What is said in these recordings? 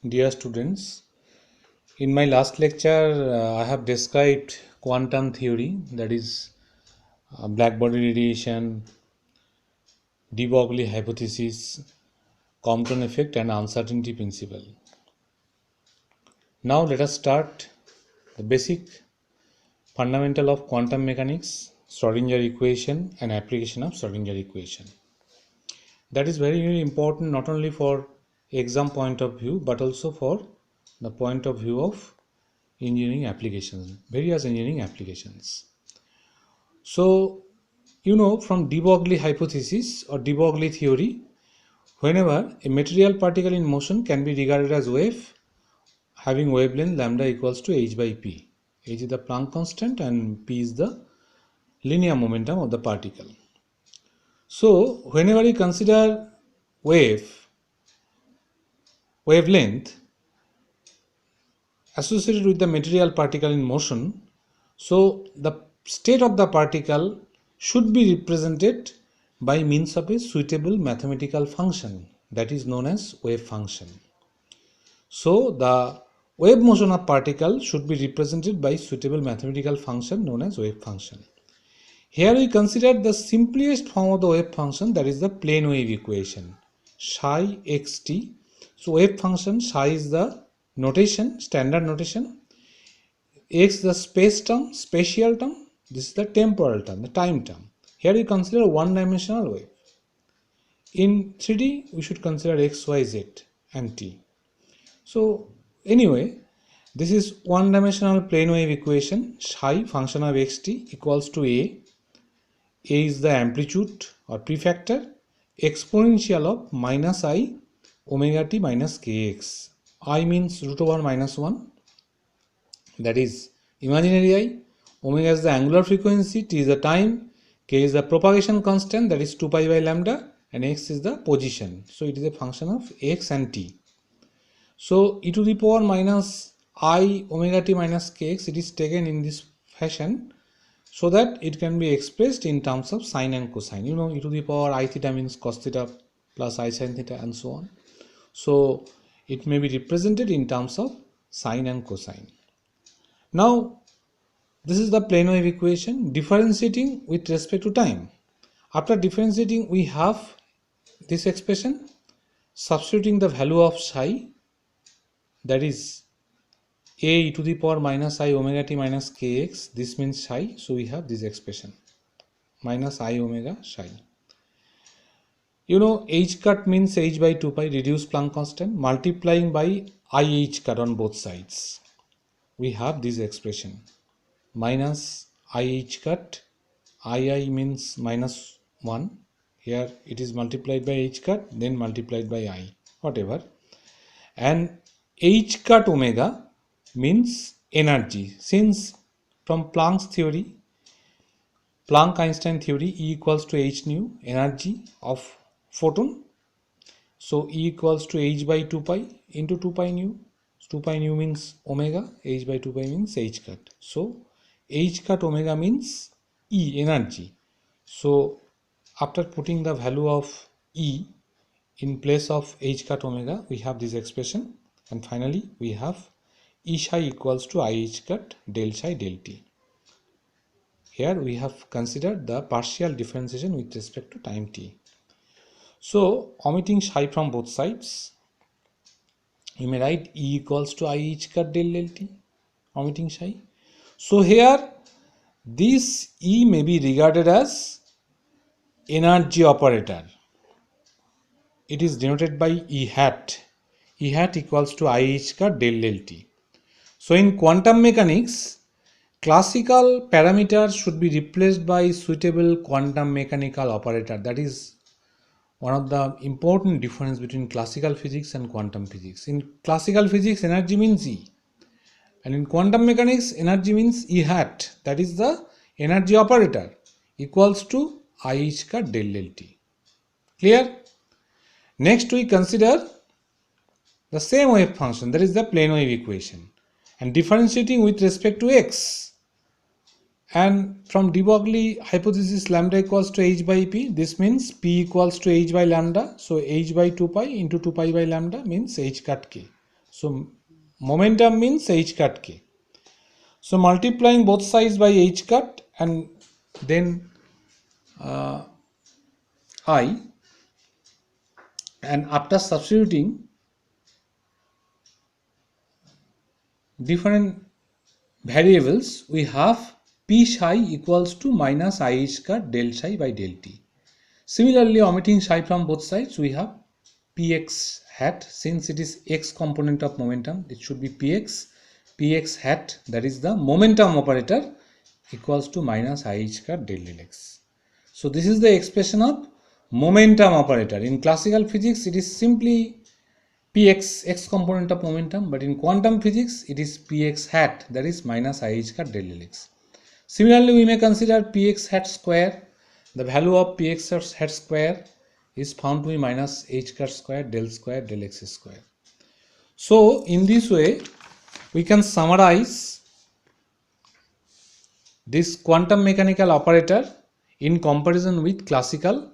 Dear students, in my last lecture, I have described quantum theory, that is, black body radiation, de Broglie hypothesis, Compton effect, and uncertainty principle. Now, let us start the basic fundamental of quantum mechanics, Schrodinger equation, and application of Schrodinger equation. That is very, very important not only for exam point of view but also for the point of view of engineering applications, various engineering applications. So, from de Broglie hypothesis or de Broglie theory, whenever a material particle in motion can be regarded as wave having wavelength lambda equals to h by p. H is the Planck constant and p is the linear momentum of the particle. So, whenever you consider wavelength associated with the material particle in motion, so the state of the particle should be represented by means of a suitable mathematical function that is known as wave function. So the wave motion of particle should be represented by suitable mathematical function known as wave function. Here we consider the simplest form of the wave function, that is the plane wave equation, psi xt. So wave function psi is the notation, standard notation, x the space term, spatial term, this is the temporal term, the time term. Here we consider one-dimensional wave. In 3D, we should consider x, y, z and t. So anyway, this is one-dimensional plane wave equation, psi function of xt equals to a is the amplitude or prefactor, exponential of minus I omega t minus kx. I means root over minus 1, that is imaginary I, omega is the angular frequency, t is the time, k is the propagation constant, that is 2 pi by lambda, and x is the position. So it is a function of x and t. So e to the power minus I omega t minus kx, it is taken in this fashion so that it can be expressed in terms of sine and cosine. E to the power I theta means cos theta plus I sin theta and so on. So it may be represented in terms of sine and cosine. Now, this is the plane wave equation differentiating with respect to time. After differentiating, we have this expression, substituting the value of psi, that is a e to the power minus I omega t minus kx, this means psi, so we have this expression, minus I omega psi. H cut means h by 2 pi, reduced Planck constant, multiplying by I h cut on both sides. We have this expression, minus I h cut, I means minus 1, here it is multiplied by h cut, then multiplied by I, whatever, and h cut omega means energy. Since from Planck's theory, Planck-Einstein theory, E equals to h nu, energy of photon. So E equals to h by 2 pi into 2 pi nu. 2 pi nu means omega, h by 2 pi means h cut. So h cut omega means E, energy. So after putting the value of E in place of h cut omega, we have this expression, and finally we have E psi equals to I h cut del psi del t. Here we have considered the partial differentiation with respect to time t. So omitting psi from both sides, you may write E equals to I h cut del t, omitting psi. So here this E may be regarded as energy operator. It is denoted by E hat. E hat equals to I h cut del t. So in quantum mechanics, classical parameters should be replaced by suitable quantum mechanical operator. That is one of the important difference between classical physics and quantum physics. In classical physics, energy means E, and in quantum mechanics, energy means E hat, that is the energy operator, equals to I h cut del t. Clear? Next we consider the same wave function, that is the plane wave equation, and differentiating with respect to x. And from de Broglie hypothesis, lambda equals to h by p, this means p equals to h by lambda, so h by 2 pi into 2 pi by lambda means h cut k. So momentum means h cut k. So multiplying both sides by h cut and then I, and after substituting different variables, we have p psi equals to minus I h cut del psi by del t. Similarly, omitting psi from both sides, we have px hat. Since it is x component of momentum, it should be px hat, that is the momentum operator, equals to minus I h cut del x. So this is the expression of momentum operator. In classical physics, it is simply px, x component of momentum, but in quantum physics, it is px hat, that is minus I h cut del x. Similarly, we may consider px hat square. The value of px hat square is found to be minus h cut square del x square. So in this way, we can summarize this quantum mechanical operator in comparison with classical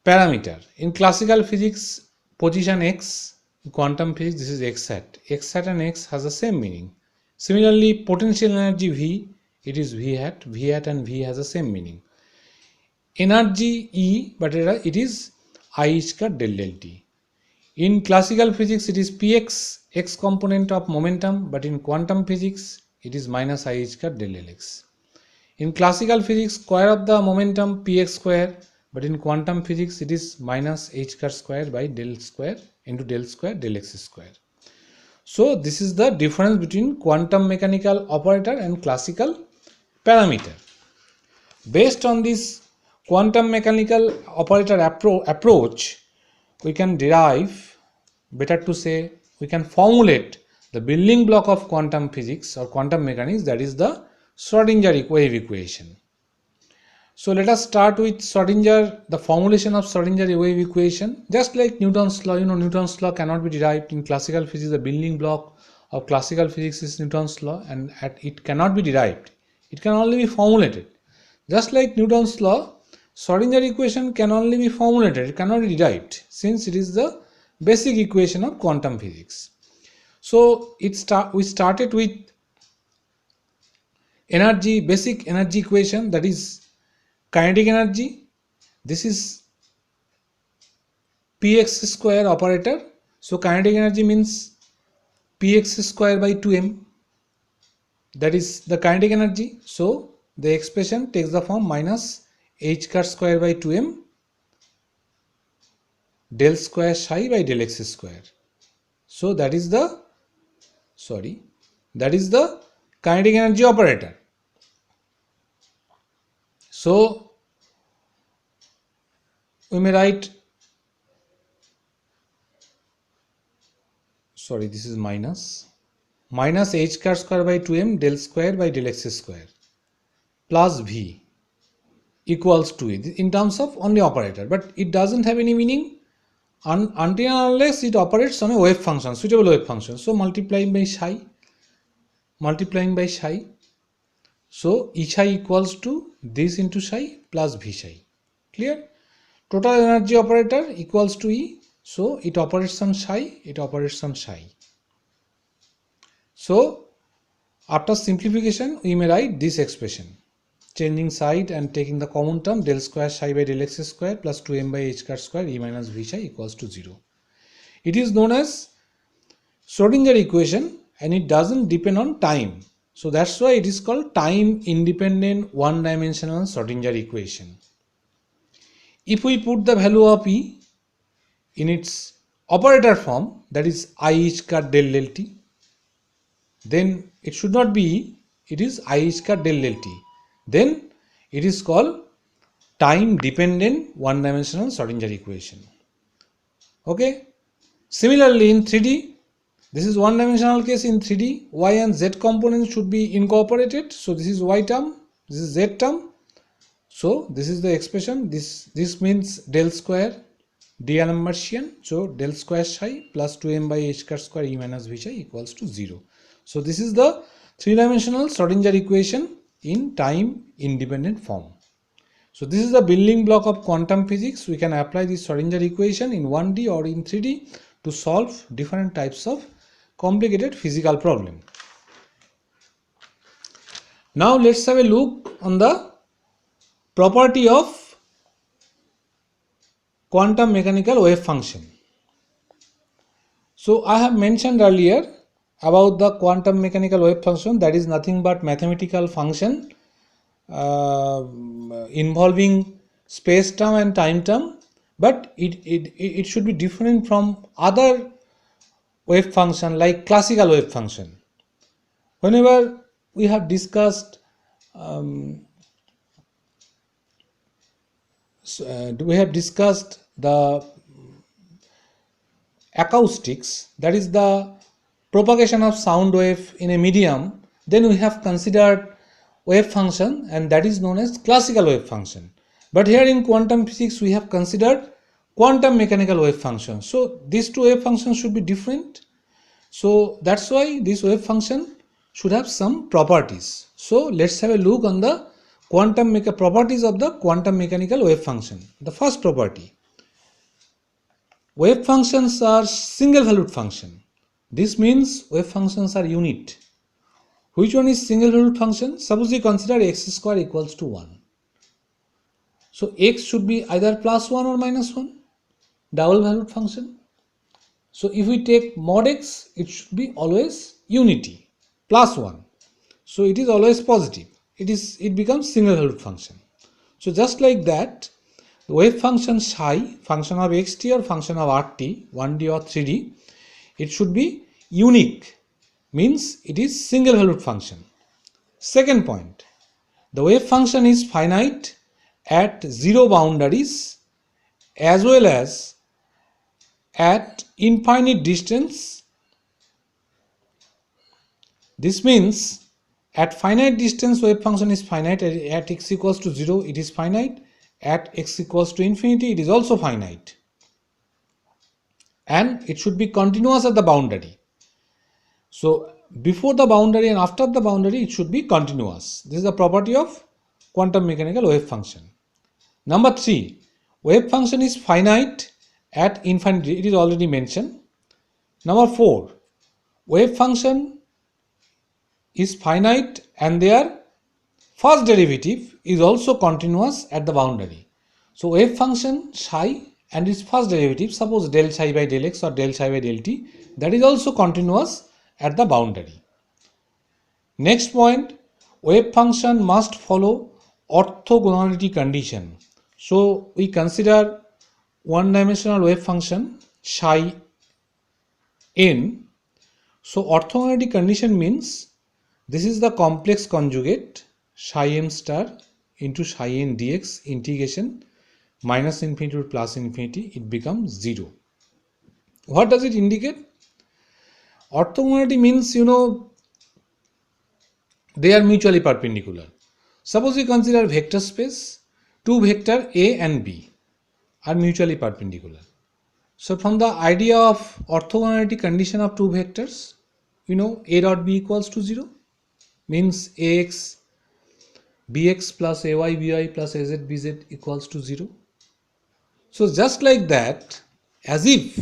parameter. In classical physics, position x, quantum physics, this is x hat. X hat and x has the same meaning. Similarly, potential energy V, it is V hat and V has the same meaning. Energy E, but it is I h cut del t. In classical physics, it is px, x component of momentum, but in quantum physics, it is minus I h cut del x. In classical physics, square of the momentum px square, but in quantum physics, it is minus h cut square by del square into del square del x square. So this is the difference between quantum mechanical operator and classical parameter. Based on this quantum mechanical operator approach, we can derive, better to say, we can formulate the building block of quantum physics or quantum mechanics, that is the Schrodinger wave equation. So let us start with the formulation of Schrodinger wave equation. Just like Newton's law, Newton's law cannot be derived in classical physics. The building block of classical physics is Newton's law, and it cannot be derived. It can only be formulated. Just like Newton's law, Schrodinger equation can only be formulated, it cannot be derived, since it is the basic equation of quantum physics. So we started with basic energy equation, that is kinetic energy. This is px square operator. So kinetic energy means px square by 2m, that is the kinetic energy. So the expression takes the form minus h cut square by 2m del square psi by del x square. So that is the kinetic energy operator. So we may write, this is minus h cut square by 2m del square by del x square plus v equals to it in terms of only operator, but it doesn't have any meaning until and unless it operates on a wave function, suitable wave function. So multiplying by psi. So E psi equals to this into psi plus V psi. Clear? Total energy operator equals to E. So it operates on psi, So after simplification, we may write this expression. Changing side and taking the common term, del square psi by del x square plus 2m by h cut square E minus V psi equals to 0. It is known as Schrodinger equation, and it doesn't depend on time. So that's why it is called time independent one-dimensional Schrodinger equation. If we put the value of E in its operator form, that is I h cut del t, then it should not be E, it is I h cut del t. Then it is called time dependent one-dimensional Schrodinger equation. Okay. Similarly, in 3D, this is one-dimensional case. In 3D, y and z components should be incorporated. So this is y term, this is z term. So this is the expression. This means del square D'Alembertian. So del square psi plus 2m by h cut square E minus V psi equals to 0. So this is the three-dimensional Schrodinger equation in time independent form. So this is the building block of quantum physics. We can apply this Schrodinger equation in 1D or in 3D to solve different types of complicated physical problem. Now let's have a look on the property of quantum mechanical wave function. So I have mentioned earlier about the quantum mechanical wave function, that is nothing but mathematical function involving space term and time term, but it should be different from other wave function like classical wave function. Whenever we have discussed the acoustics, that is the propagation of sound wave in a medium, then we have considered wave function, and that is known as classical wave function. But here in quantum physics we have considered quantum mechanical wave function. So these two wave functions should be different. So that's why this wave function should have some properties. So let's have a look on the properties of the quantum mechanical wave function. The first property: wave functions are single valued function. This means wave functions are unit. Which one is single valued function? Suppose we consider x square equals to 1. So x should be either plus 1 or minus 1, double valued function. So if we take mod x, it should be always unity, plus 1. So it is always positive. It becomes single valued function. So just like that, the wave function psi, function of xt or function of rt, 1D or 3D, it should be unique, means it is single valued function. Second point, the wave function is finite at zero boundaries as well as at infinite distance. This means at finite distance wave function is finite. At x equals to 0 it is finite, at x equals to infinity it is also finite, and it should be continuous at the boundary. So before the boundary and after the boundary it should be continuous. This is the property of quantum mechanical wave function. Number 3, wave function is finite at infinity. It is already mentioned. Number 4, wave function is finite and their first derivative is also continuous at the boundary. So wave function psi and its first derivative, suppose del psi by del x or del psi by del t, that is also continuous at the boundary. Next point, wave function must follow orthogonality condition. So we consider one dimensional wave function psi n. So orthogonality condition means this is the complex conjugate psi m star into psi n dx integration minus infinity to plus infinity, it becomes 0. What does it indicate? Orthogonality means, they are mutually perpendicular. Suppose we consider vector space, two vector A and B are mutually perpendicular. So from the idea of orthogonality condition of two vectors, A dot B equals to 0, means AX BX plus AY BY plus AZ BZ equals to 0. So just like that, as if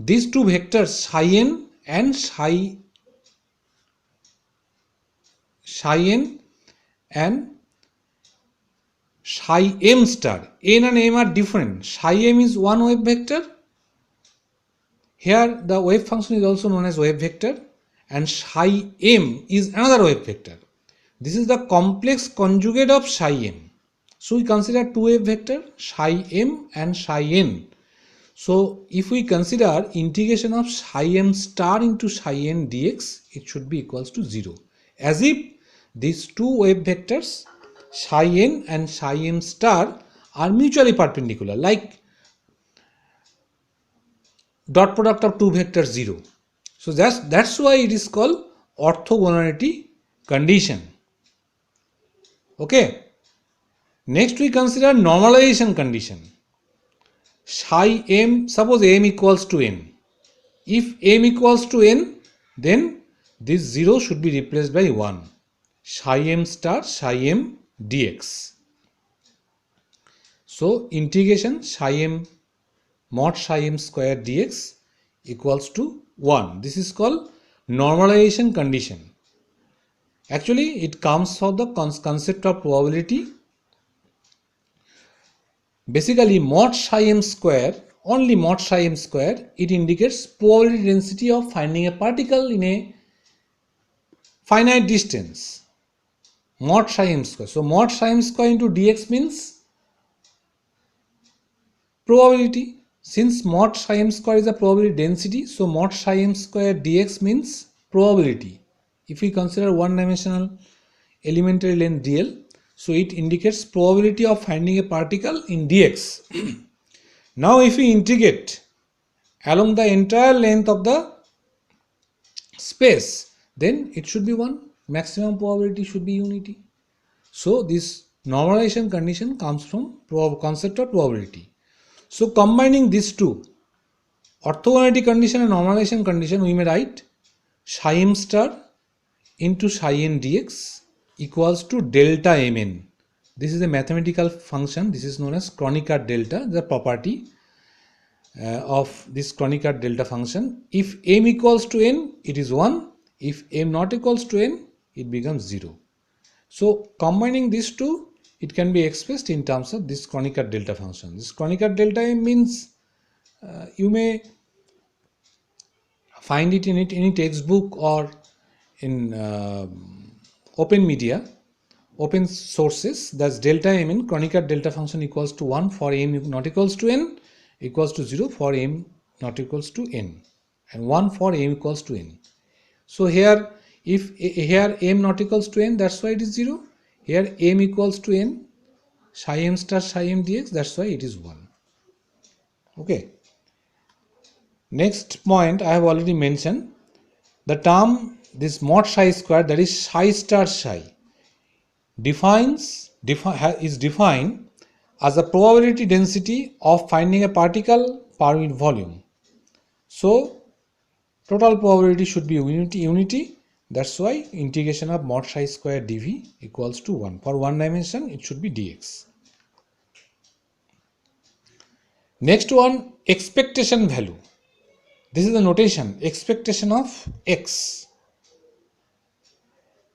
these two vectors psi n and psi n and psi m star, n and m are different. Psi m is one wave vector. Here the wave function is also known as wave vector, and psi m is another wave vector. This is the complex conjugate of psi m. So we consider two wave vector psi m and psi n. So if we consider integration of psi m star into psi n dx, it should be equals to 0. As if these two wave vectors psi n and psi m star are mutually perpendicular, like dot product of two vectors 0. So that's why it is called orthogonality condition. Okay. Next we consider normalization condition. Psi m, suppose m equals to n. If m equals to n, then this 0 should be replaced by 1. Psi m star psi m dx. So integration psi m mod psi m square dx equals to 1. This is called normalization condition. Actually, it comes from the concept of probability. Basically, mod psi m square, only mod psi m square, it indicates probability density of finding a particle in a finite distance. Mod psi m square. So mod psi m square into dx means probability. Since mod psi m square is a probability density, so mod psi m square dx means probability. If we consider one dimensional elementary length dl, so it indicates probability of finding a particle in dx. Now if we integrate along the entire length of the space, then it should be 1. Maximum probability should be unity. So this normalization condition comes from concept of probability. So combining these two, orthogonality condition and normalization condition, we may write psi m star into psi n dx equals to delta mn. This is a mathematical function. This is known as Kronecker delta, the property of this Kronecker delta function. If m equals to n, it is 1. If m not equals to n, it becomes 0. So combining these two, it can be expressed in terms of this Kronecker delta function. This Kronecker delta m means you may find it in any textbook or in open media, open sources. That's delta mn, Kronecker delta function equals to 1 for m not equals to n, equals to 0 for m not equals to n, and 1 for m equals to n. So here, if here m not equals to n, that's why it is 0. Here m equals to n, psi m star psi m dx, that's why it is 1. Okay. Next point I have already mentioned, the term this mod psi square, that is psi star psi, is defined as the probability density of finding a particle per unit volume. So total probability should be unity. That's why integration of mod psi square dv equals to 1. For one dimension, it should be dx. Next one, expectation value. This is the notation, expectation of x.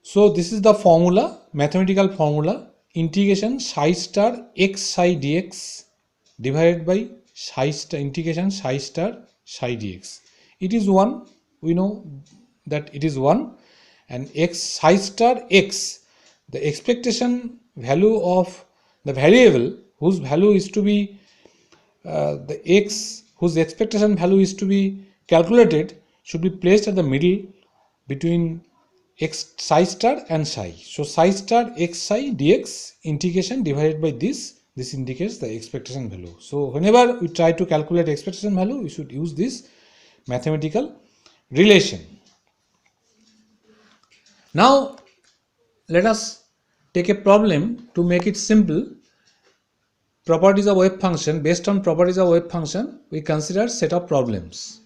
So this is the formula, mathematical formula, integration psi star x psi dx divided by psi star integration psi star psi dx. It is 1. We know that it is 1, and x psi star x, the expectation value of the variable whose value is to be the x whose expectation value is to be calculated, should be placed at the middle between x psi star and psi. So psi star x psi dx integration divided by this indicates the expectation value. So whenever we try to calculate expectation value, we should use this mathematical relation. Now let us take a problem to make it simple. Properties of wave function. Based on properties of wave function, we consider set of problems.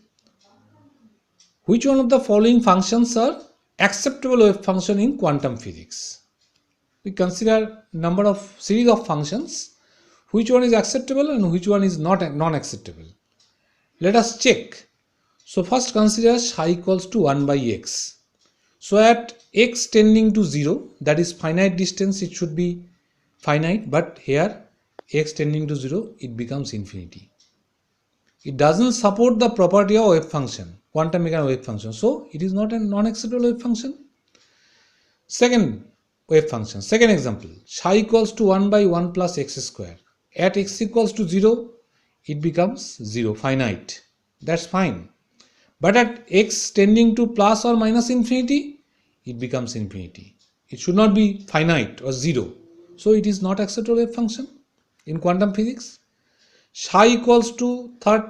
Which one of the following functions are acceptable wave function in quantum physics? We consider number of series of functions. Which one is acceptable and which one is non-acceptable? Let us check. So first consider psi equals to 1 by x. So at x tending to 0, that is finite distance, it should be finite, but here x tending to 0, it becomes infinity. It doesn't support the property of wave function, quantum mechanical wave function, so it is not a non-acceptable wave function. Second wave function, second example, psi equals to 1 by 1 plus x square. At x equals to 0, it becomes 0, finite. That's fine. But at x tending to plus or minus infinity, it becomes infinity. It should not be finite or 0. So it is not acceptable wave function in quantum physics. Psi equals to, third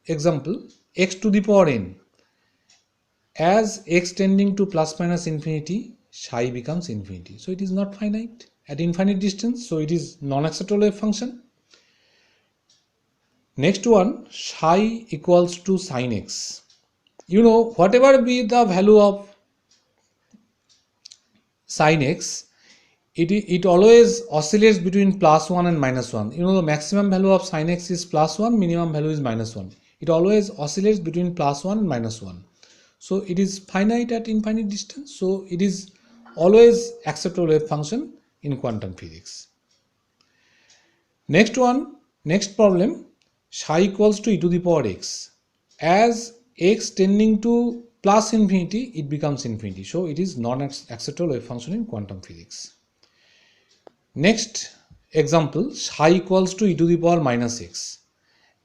example, x to the power n. As x tending to plus minus infinity, psi becomes infinity. So it is not finite at infinite distance. So it is non-acceptable wave function. Next one, psi equals to sin x. You know, whatever be the value of sin x, it always oscillates between plus 1 and minus 1. You know, the maximum value of sin x is plus 1, minimum value is minus 1. It always oscillates between plus 1 and minus 1. so it is finite at infinite distance, so it is always acceptable wave function in quantum physics. Next problem, psi equals to e to the power x. As x tending to plus infinity, it becomes infinity, so it is non-acceptable wave function in quantum physics. Next example, psi equals to e to the power minus x.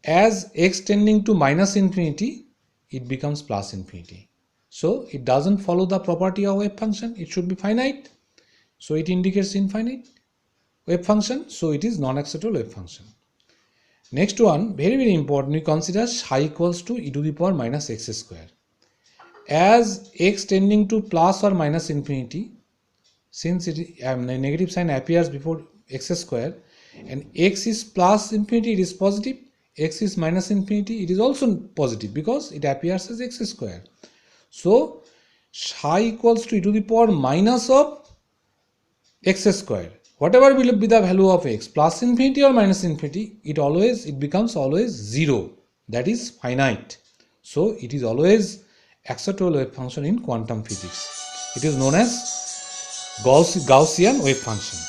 As x tending to minus infinity, it becomes plus infinity. So it doesn't follow the property of wave function. It should be finite, so it indicates infinite wave function, so it is non-acceptable wave function. Next one, very important, we consider psi equals to e to the power minus x square. As x tending to plus or minus infinity, since it negative sign appears before x square, and x is plus infinity, it is positive, x is minus infinity, it is also positive because it appears as x square. So psi equals to e to the power minus of x square. Whatever will be the value of x, plus infinity or minus infinity, it becomes always 0. That is finite. So it is always acceptable wave function in quantum physics. It is known as Gaussian wave function.